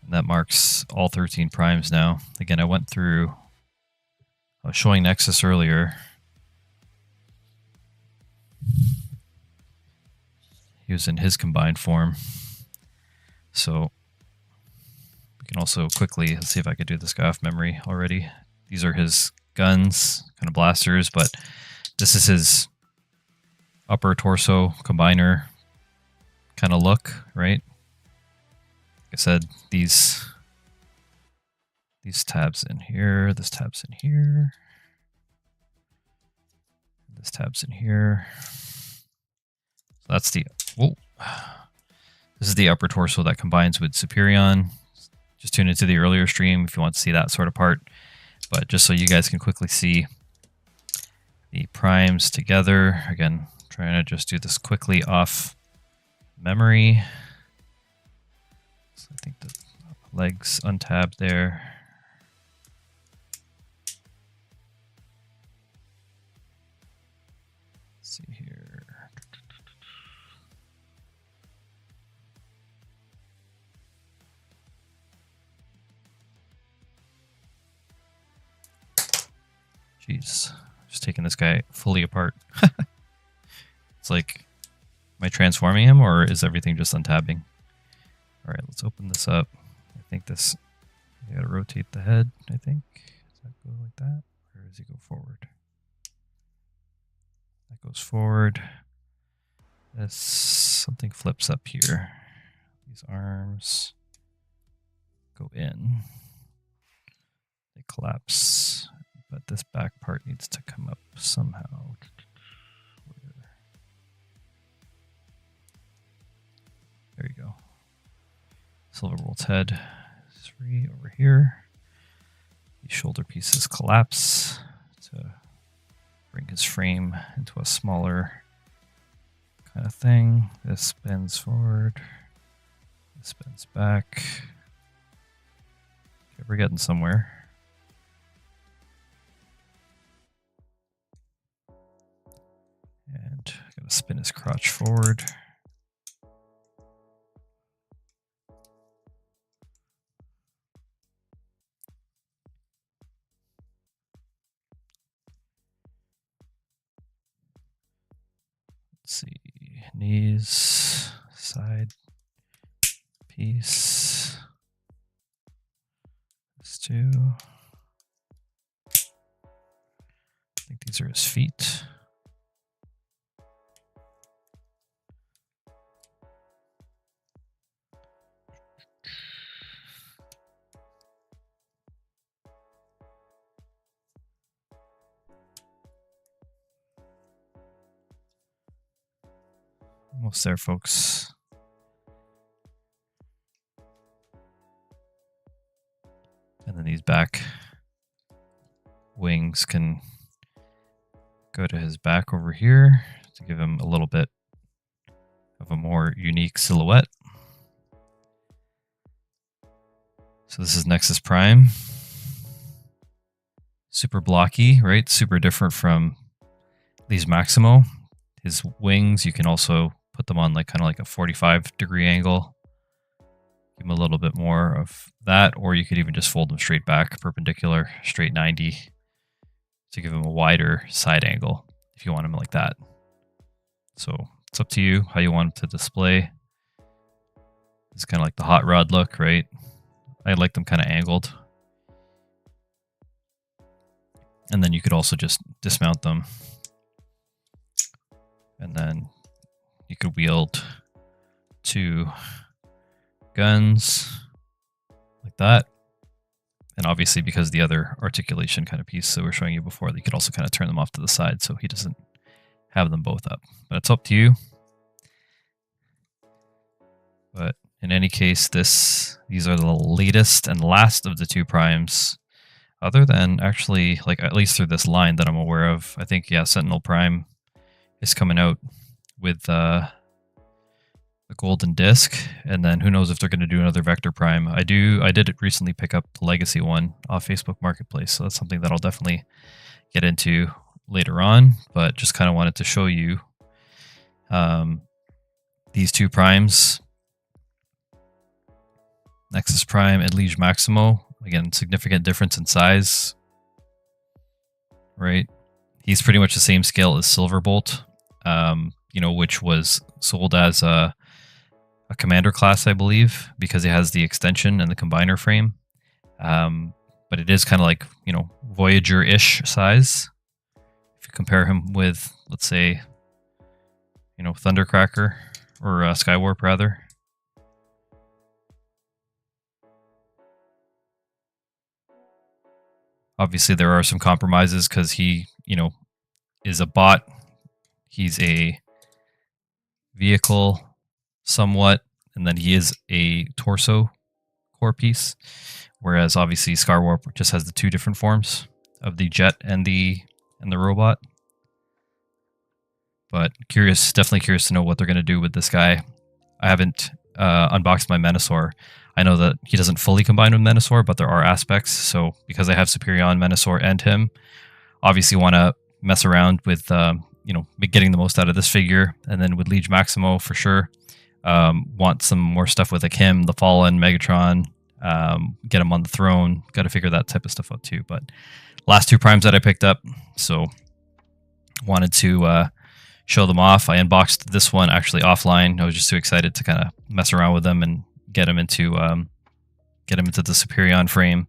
And that marks all 13 primes now. Again, I went through, I was showing Nexus earlier. He was in his combined form. So we can also quickly, let's see if I could do this guy off memory already. These are his guns, kind of blasters, but this is his upper torso combiner kind of look, right? Like I said, these tabs in here, this tabs in here, this tabs in here. So that's the, whoa. This is the upper torso that combines with Superion. Just tune into the earlier stream if you want to see that sort of part. But just so you guys can quickly see the primes together. Again, trying to just do this quickly off memory. So I think the legs untabbed there. Let's see here. Jeez, just taking this guy fully apart. It's like, am I transforming him or is everything just untabbing? All right, let's open this up. I think this, you gotta rotate the head, I think. Does that go like that? Or does he go forward? That goes forward. This, something flips up here. These arms go in. They collapse. But this back part needs to come up somehow. There you go. Silverbolt's head is free over here. These shoulder pieces collapse to bring his frame into a smaller kind of thing. This bends forward. This bends back. Okay, we're getting somewhere. And I'm going to spin his crotch forward. Let's see, knees, side piece. This too. I think these are his feet. Almost there, folks. And then these back wings can go to his back over here to give him a little bit of a more unique silhouette. So this is Nexus Prime. Super blocky, right? Super different from Liege Maximo. His wings, you can also put them on like kind of like a 45-degree angle. Give him a little bit more of that, or you could even just fold them straight back, perpendicular, straight 90, to give him a wider side angle if you want him like that. So it's up to you how you want him to display. It's kind of like the hot rod look, right? I like them kind of angled. And then you could also just dismount them. And then you could wield 2 guns like that. And obviously because the other articulation kind of piece that we're showing you before, you could also kind of turn them off to the side so he doesn't have them both up. But it's up to you. But in any case, these are the latest and last of the 2 primes. Other than actually, like at least through this line that I'm aware of, I think, yeah, Sentinel Prime is coming out with the golden disc, and then who knows if they're going to do another Vector Prime. I did recently pick up the Legacy one off Facebook Marketplace, so that's something that I'll definitely get into later on, but just kind of wanted to show you these 2 primes, Nexus Prime and Liege Maximo. Again, significant difference in size, right? He's pretty much the same scale as Silverbolt, you know, which was sold as a commander class, I believe, because it has the extension and the combiner frame. But it is kind of like, you know, Voyager-ish size. If you compare him with, let's say, you know, Thundercracker or Skywarp, rather. Obviously, there are some compromises because he, you know, is a bot. He's a vehicle somewhat, and then he is a torso core piece. Whereas obviously Skywarp just has the 2 different forms of the jet and the robot. but definitely curious to know what they're going to do with this guy. I haven't unboxed my Menasor. I know that he doesn't fully combine with Menasor, but there are aspects. So because I have Superion, Menasor, and him, obviously want to mess around with getting the most out of this figure, and then with Liege Maximo for sure. Want some more stuff with like him, the Fallen, Megatron, get him on the throne. Got to figure that type of stuff out too. But last 2 primes that I picked up, so wanted to show them off. I unboxed this one actually offline. I was just too excited to kind of mess around with them and get him into the Superion frame.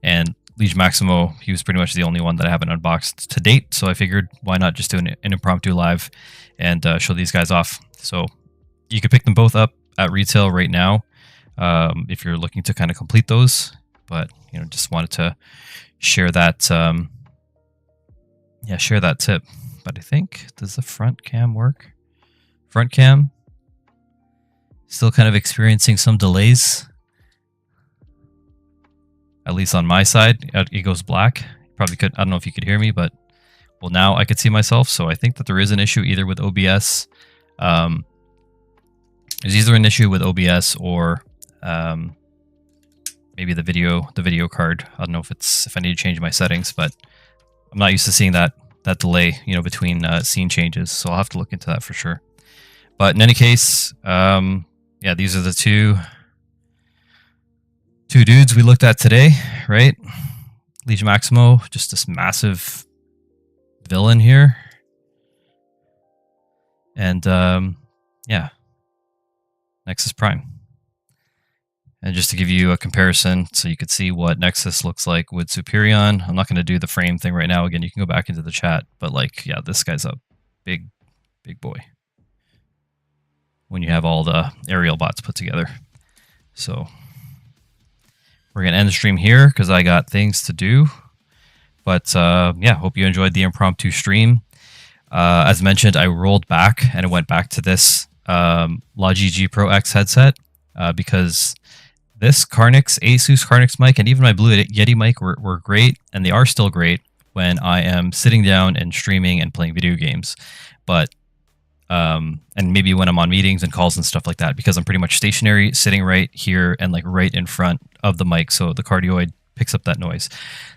And Liege Maximo, he was pretty much the only one that I haven't unboxed to date. So I figured, why not just do an impromptu live and show these guys off. So you could pick them both up at retail right now if you're looking to kind of complete those. But just wanted to share that. Share that tip. But I think, does the front cam work? Front cam, still kind of experiencing some delays. At least on my side, it goes black. Probably could, I don't know if you could hear me, but well, now I could see myself. So I think that there is an issue either with OBS. There's either an issue with OBS or maybe the video card. I don't know if I need to change my settings, but I'm not used to seeing that delay, between scene changes. So I'll have to look into that for sure. But in any case, these are the two dudes we looked at today, right? Liege Maximo, just this massive villain here. And Nexus Prime. And just to give you a comparison, so you could see what Nexus looks like with Superion. I'm not going to do the frame thing right now. Again, you can go back into the chat. But this guy's a big boy when you have all the aerial bots put together. So we're going to end the stream here because I got things to do. But hope you enjoyed the impromptu stream. As mentioned, I rolled back and I went back to this Liege Pro X headset because this Asus Carnix mic, and even my Blue Yeti mic were great, and they are still great when I am sitting down and streaming and playing video games. But and maybe when I'm on meetings and calls and stuff like that, because I'm pretty much stationary, sitting right here and right in front of the mic, so the cardioid picks up that noise.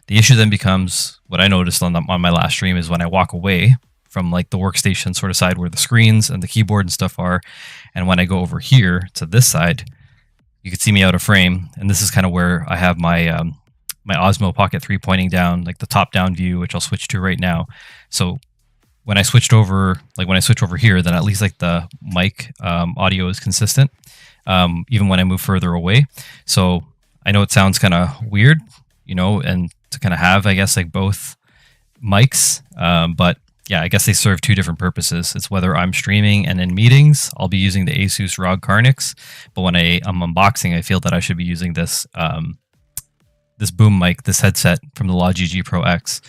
The issue then becomes, what I noticed on my last stream, is when I walk away from the workstation sort of side where the screens and the keyboard and stuff are, and when I go over here to this side, you can see me out of frame. And this is kind of where I have my my Osmo Pocket 3 pointing down, the top down view, which I'll switch to right now. So when I switched over, when I switch over here, then at least the mic audio is consistent, even when I move further away. So I know it sounds kind of weird, and to kind of have, I guess, both mics, but yeah, I guess they serve 2 different purposes. It's whether I'm streaming and in meetings, I'll be using the Asus ROG Carnix, but when I'm unboxing, I feel that I should be using this this boom mic, this headset from the Liege Pro X,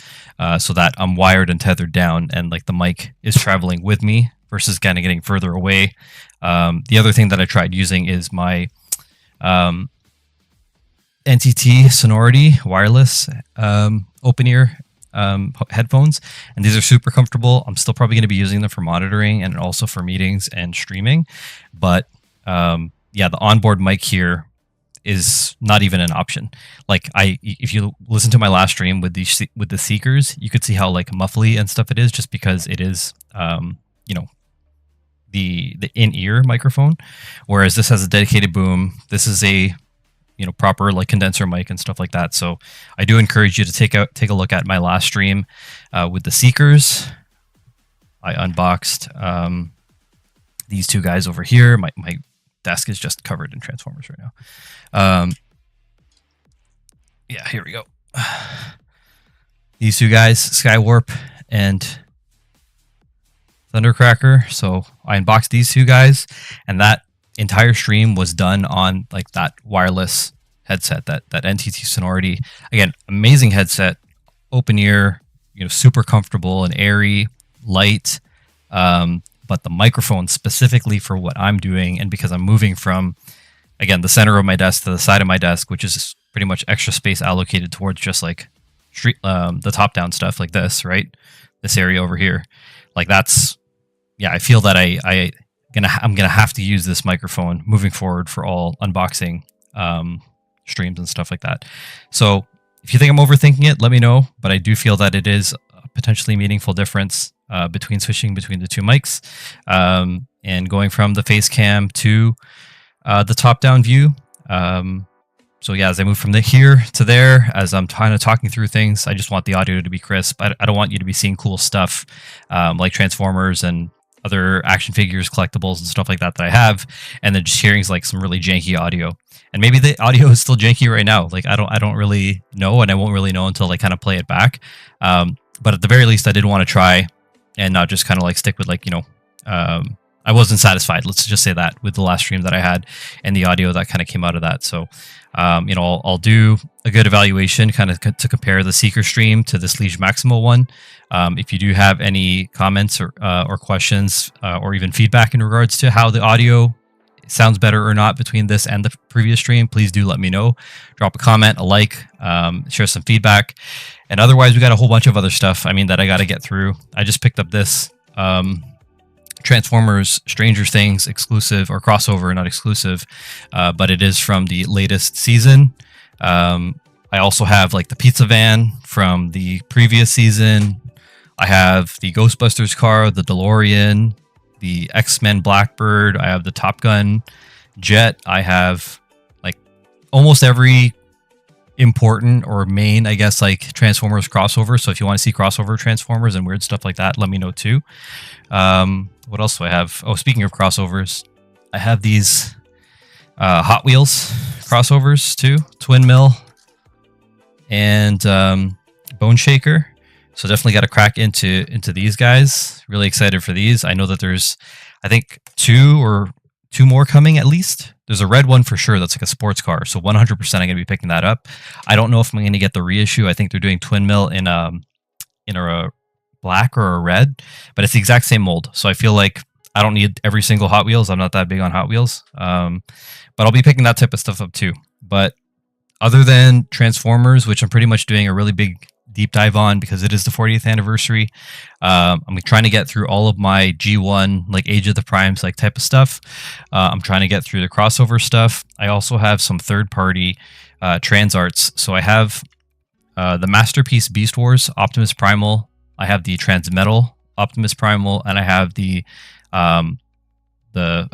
so that I'm wired and tethered down, and the mic is traveling with me versus kind of getting further away. The other thing that I tried using is my NTT Sonority wireless open ear headphones, and these are super comfortable. I'm still probably going to be using them for monitoring and also for meetings and streaming, but the onboard mic here is not even an option. If you listen to my last stream with the Seekers, you could see how muffly and stuff it is, just because it is the in-ear microphone, whereas this has a dedicated boom. This is a proper condenser mic and stuff like that. So I do encourage you to take a look at my last stream with the Seekers. I unboxed these 2 guys over here. My desk is just covered in Transformers right now. Here we go. These 2 guys, Skywarp and Thundercracker. So I unboxed these 2 guys, and that entire stream was done on that wireless headset, that NTT Sonority. Again, amazing headset, open ear, super comfortable and airy, light. But the microphone specifically for what I'm doing, and because I'm moving from, again, the center of my desk to the side of my desk, which is pretty much extra space allocated towards just the top down stuff like this, right? This area over here, that's yeah, I feel that I'm gonna have to use this microphone moving forward for all unboxing streams and stuff like that. So if you think I'm overthinking it, let me know. But I do feel that it is a potentially meaningful difference between switching between the two mics and going from the face cam to the top-down view. So yeah, as I move from here to there, as I'm kind of talking through things, I just want the audio to be crisp. I don't want you to be seeing cool stuff like Transformers and other action figures, collectibles, and stuff like that I have, and then just hearing like some really janky audio. And maybe the audio is still janky right now. Like I don't really know, and I won't really know until I kind of play it back. But at the very least, I did want to try and not just kind of like stick with like, I wasn't satisfied. Let's just say that with the last stream that I had and the audio that kind of came out of that. So, I'll do a good evaluation kind of to compare the Seeker stream to this Liege Maximo one. If you do have any comments or questions or even feedback in regards to how the audio sounds better or not between this and the previous stream, please do let me know. Drop a comment, a like, share some feedback. And otherwise, we got a whole bunch of other stuff, that I got to get through. I just picked up this Transformers Stranger Things exclusive, or crossover, not exclusive, but it is from the latest season. I also have like the pizza van from the previous season. I have the Ghostbusters car, the DeLorean, the X-Men Blackbird. I have the Top Gun jet. I have like almost every important or main, I guess, like Transformers crossover. So if you want to see crossover Transformers and weird stuff like that, let me know too. What else do I have? Oh, speaking of crossovers, I have these Hot Wheels crossovers too, Twin Mill and Bone Shaker. So definitely got to crack into these guys. Really excited for these. I know that there's, I think, two more coming at least. There's a red one for sure that's like a sports car. So 100% I'm going to be picking that up. I don't know if I'm going to get the reissue. I think they're doing Twin Mill in a black or a red, but it's the exact same mold. So I feel like I don't need every single Hot Wheels. I'm not that big on Hot Wheels. But I'll be picking that type of stuff up too. But other than Transformers, which I'm pretty much doing a really big deep dive on because it is the 40th anniversary, I'm trying to get through all of my G1, like Age of the Primes, like type of stuff. I'm trying to get through the crossover stuff. I also have some third-party trans arts. So I have the Masterpiece Beast Wars Optimus Primal. I have the Transmetal Optimus Primal, and I have the I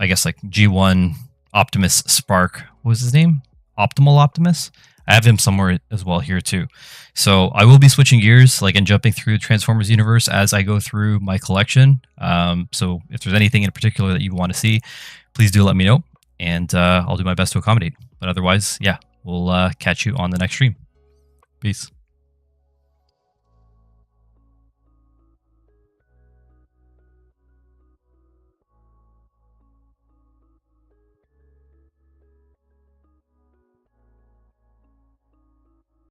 guess like G1 Optimus Spark. What was his name? Optimal Optimus. I have him somewhere as well here too. So I will be switching gears, like, and jumping through Transformers universe as I go through my collection. So if there's anything in particular that you want to see, please do let me know, and I'll do my best to accommodate. But otherwise, yeah, we'll catch you on the next stream. Peace.